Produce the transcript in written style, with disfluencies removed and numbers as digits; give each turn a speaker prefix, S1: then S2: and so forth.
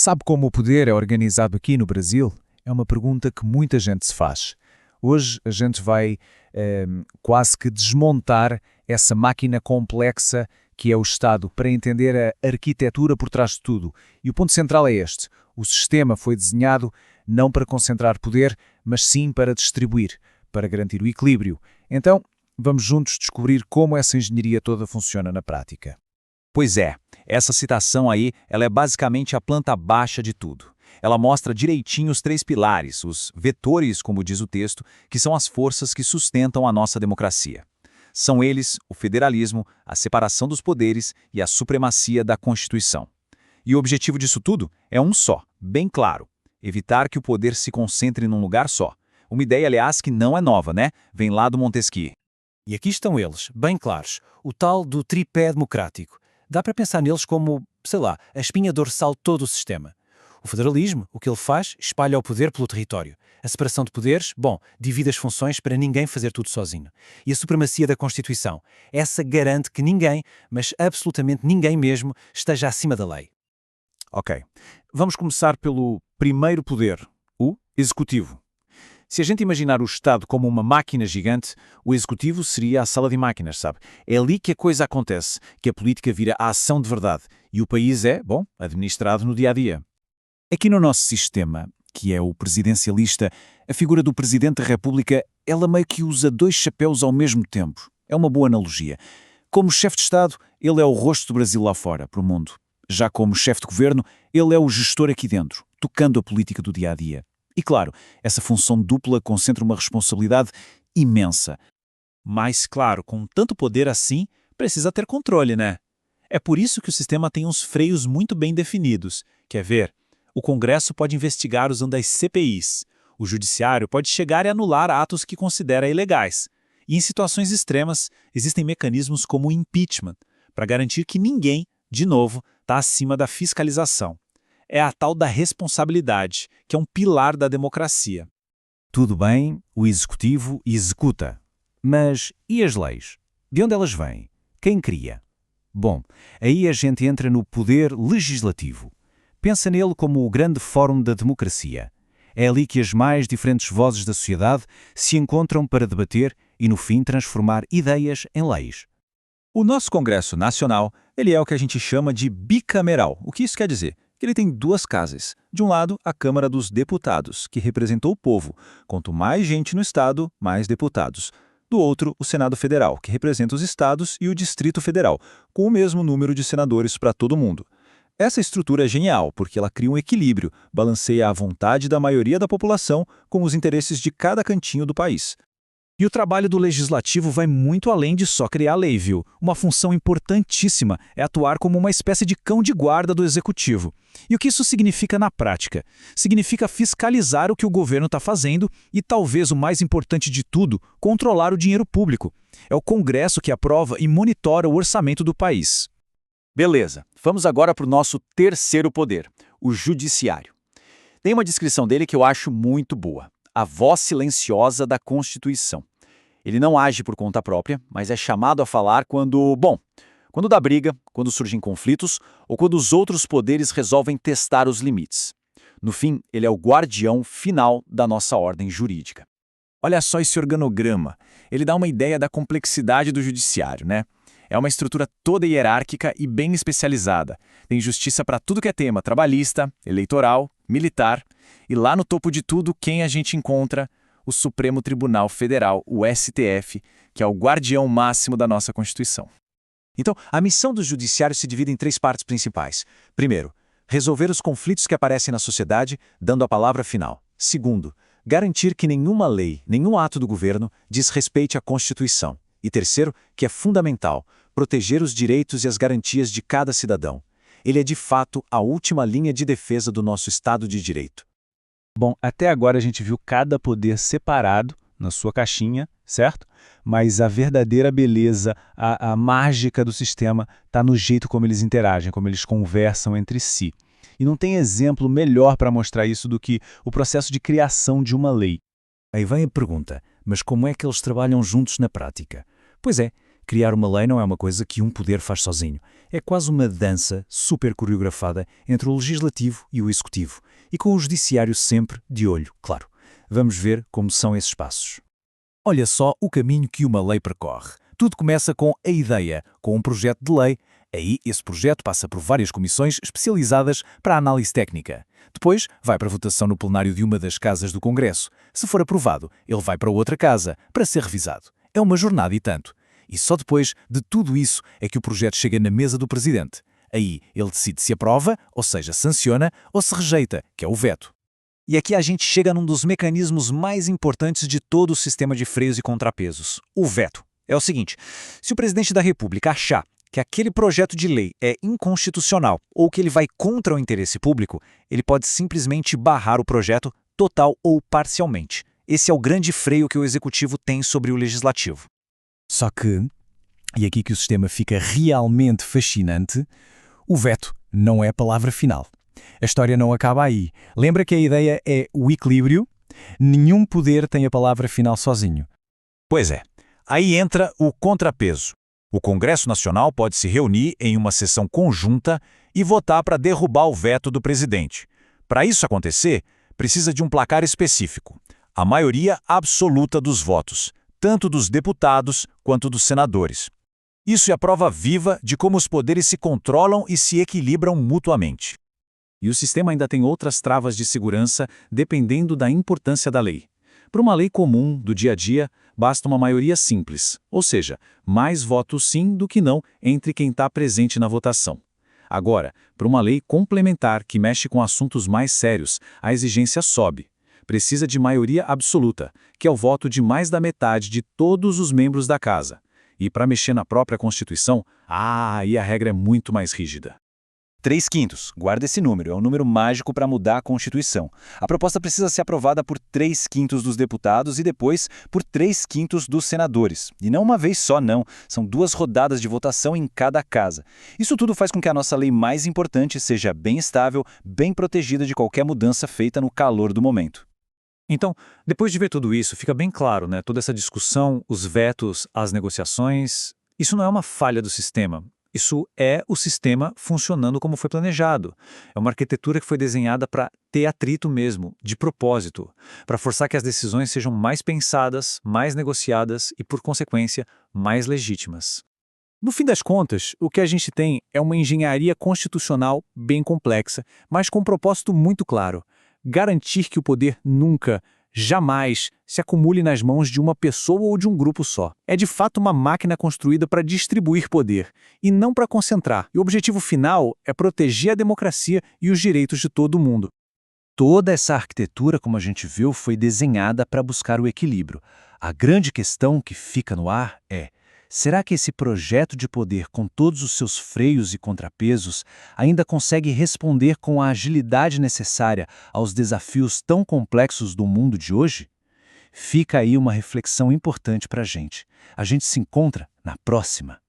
S1: Sabe como o poder é organizado aqui no Brasil? É uma pergunta que muita gente se faz. Hoje a gente vai quase que desmontar essa máquina complexa que é o Estado para entender a arquitetura por trás de tudo. E o ponto central é este. O sistema foi desenhado não para concentrar poder, mas sim para distribuir, para garantir o equilíbrio. Então, vamos juntos descobrir como essa engenharia toda funciona na prática.
S2: Pois é, essa citação aí, ela é basicamente a planta baixa de tudo. Ela mostra direitinho os três pilares, os vetores, como diz o texto, que são as forças que sustentam a nossa democracia. São eles o federalismo, a separação dos poderes e a supremacia da Constituição. E o objetivo disso tudo é um só, bem claro: evitar que o poder se concentre num lugar só. Uma ideia, aliás, que não é nova, né? Vem lá do Montesquieu.
S3: E aqui estão eles, bem claros, o tal do tripé democrático. Dá para pensar neles como, sei lá, a espinha dorsal de todo o sistema. O federalismo, o que ele faz, espalha o poder pelo território. A separação de poderes, divide as funções para ninguém fazer tudo sozinho. E a supremacia da Constituição, essa garante que ninguém, mas absolutamente ninguém mesmo, esteja acima da lei.
S2: Ok, vamos começar pelo primeiro poder, o executivo. Se a gente imaginar o Estado como uma máquina gigante, o executivo seria a sala de máquinas, sabe? É ali que a coisa acontece, que a política vira a ação de verdade e o país é, administrado no dia-a-dia. Aqui no nosso sistema, que é o presidencialista, a figura do Presidente da República, ela meio que usa dois chapéus ao mesmo tempo. É uma boa analogia. Como chefe de Estado, ele é o rosto do Brasil lá fora, para o mundo. Já como chefe de governo, ele é o gestor aqui dentro, tocando a política do dia-a-dia. E claro, essa função dupla concentra uma responsabilidade imensa.
S4: Mas, claro, com tanto poder assim, precisa ter controle, né? É por isso que o sistema tem uns freios muito bem definidos. Quer ver? O Congresso pode investigar usando as CPIs. O Judiciário pode chegar e anular atos que considera ilegais. E em situações extremas, existem mecanismos como o impeachment, para garantir que ninguém, de novo, está acima da fiscalização. É a tal da responsabilidade, que é um pilar da democracia.
S2: Tudo bem, o executivo executa. Mas e as leis? De onde elas vêm? Quem cria? Bom, aí a gente entra no poder legislativo. Pensa nele como o grande fórum da democracia. É ali que as mais diferentes vozes da sociedade se encontram para debater e, no fim, transformar ideias em leis.
S4: O nosso Congresso Nacional, ele é o que a gente chama de bicameral. O que isso quer dizer? Que ele tem duas casas. De um lado, a Câmara dos Deputados, que representou o povo. Quanto mais gente no Estado, mais deputados. Do outro, o Senado Federal, que representa os estados e o Distrito Federal, com o mesmo número de senadores para todo mundo. Essa estrutura é genial, porque ela cria um equilíbrio, balanceia a vontade da maioria da população com os interesses de cada cantinho do país.
S3: E o trabalho do legislativo vai muito além de só criar lei, viu? Uma função importantíssima é atuar como uma espécie de cão de guarda do executivo. E o que isso significa na prática? Significa fiscalizar o que o governo está fazendo e, talvez o mais importante de tudo, controlar o dinheiro público. É o Congresso que aprova e monitora o orçamento do país.
S2: Beleza, vamos agora para o nosso terceiro poder, o judiciário. Tem uma descrição dele que eu acho muito boa: a voz silenciosa da Constituição. Ele não age por conta própria, mas é chamado a falar quando dá briga, quando surgem conflitos ou quando os outros poderes resolvem testar os limites. No fim, ele é o guardião final da nossa ordem jurídica. Olha só esse organograma. Ele dá uma ideia da complexidade do judiciário, né? É uma estrutura toda hierárquica e bem especializada. Tem justiça para tudo que é tema: trabalhista, eleitoral, militar. E lá no topo de tudo, quem a gente encontra? O Supremo Tribunal Federal, o STF, que é o guardião máximo da nossa Constituição.
S4: Então, a missão do judiciário se divide em três partes principais. Primeiro, resolver os conflitos que aparecem na sociedade, dando a palavra final. Segundo, garantir que nenhuma lei, nenhum ato do governo desrespeite a Constituição. E terceiro, que é fundamental, proteger os direitos e as garantias de cada cidadão. Ele é, de fato, a última linha de defesa do nosso Estado de Direito.
S1: Bom, até agora a gente viu cada poder separado na sua caixinha, certo? Mas a verdadeira beleza, a mágica do sistema está no jeito como eles interagem, como eles conversam entre si. E não tem exemplo melhor para mostrar isso do que o processo de criação de uma lei.
S3: Aí vem a pergunta, mas como é que eles trabalham juntos na prática? Pois é,
S5: Criar uma lei não é uma coisa que um poder faz sozinho. É quase uma dança super coreografada entre o legislativo e o executivo, e com o judiciário sempre de olho, claro. Vamos ver como são esses passos.
S3: Olha só o caminho que uma lei percorre. Tudo começa com a ideia, com um projeto de lei. Aí, esse projeto passa por várias comissões especializadas para a análise técnica. Depois, vai para a votação no plenário de uma das casas do Congresso. Se for aprovado, ele vai para outra casa, para ser revisado. É uma jornada e tanto. E só depois de tudo isso é que o projeto chega na mesa do Presidente. Aí, ele decide se aprova, ou seja, sanciona, ou se rejeita, que é o veto.
S2: E aqui a gente chega num dos mecanismos mais importantes de todo o sistema de freios e contrapesos, o veto. É o seguinte, se o presidente da República achar que aquele projeto de lei é inconstitucional ou que ele vai contra o interesse público, ele pode simplesmente barrar o projeto total ou parcialmente. Esse é o grande freio que o executivo tem sobre o legislativo.
S5: Só que, e aqui que o sistema fica realmente fascinante, o veto não é a palavra final. A história não acaba aí. Lembra que a ideia é o equilíbrio? Nenhum poder tem a palavra final sozinho.
S2: Pois é. Aí entra o contrapeso. O Congresso Nacional pode se reunir em uma sessão conjunta e votar para derrubar o veto do presidente. Para isso acontecer, precisa de um placar específico. A maioria absoluta dos votos, tanto dos deputados quanto dos senadores. Isso é a prova viva de como os poderes se controlam e se equilibram mutuamente.
S4: E o sistema ainda tem outras travas de segurança dependendo da importância da lei. Para uma lei comum, do dia a dia, basta uma maioria simples, ou seja, mais votos sim do que não entre quem está presente na votação. Agora, para uma lei complementar que mexe com assuntos mais sérios, a exigência sobe. Precisa de maioria absoluta, que é o voto de mais da metade de todos os membros da casa. E para mexer na própria Constituição, aí a regra é muito mais rígida.
S2: 3/5, guarda esse número, é um número mágico para mudar a Constituição. A proposta precisa ser aprovada por 3/5 dos deputados e depois por 3/5 dos senadores. E não uma vez só, não. São 2 rodadas de votação em cada casa. Isso tudo faz com que a nossa lei mais importante seja bem estável, bem protegida de qualquer mudança feita no calor do momento.
S4: Então, depois de ver tudo isso, fica bem claro, né? Toda essa discussão, os vetos, as negociações, isso não é uma falha do sistema. Isso é o sistema funcionando como foi planejado. É uma arquitetura que foi desenhada para ter atrito mesmo, de propósito, para forçar que as decisões sejam mais pensadas, mais negociadas e, por consequência, mais legítimas. No fim das contas, o que a gente tem é uma engenharia constitucional bem complexa, mas com um propósito muito claro: garantir que o poder nunca, jamais se acumule nas mãos de uma pessoa ou de um grupo só. É de fato uma máquina construída para distribuir poder, e não para concentrar. E o objetivo final é proteger a democracia e os direitos de todo mundo.
S5: Toda essa arquitetura, como a gente viu, foi desenhada para buscar o equilíbrio. A grande questão que fica no ar é: será que esse projeto de poder, com todos os seus freios e contrapesos, ainda consegue responder com a agilidade necessária aos desafios tão complexos do mundo de hoje? Fica aí uma reflexão importante para a gente. A gente se encontra na próxima.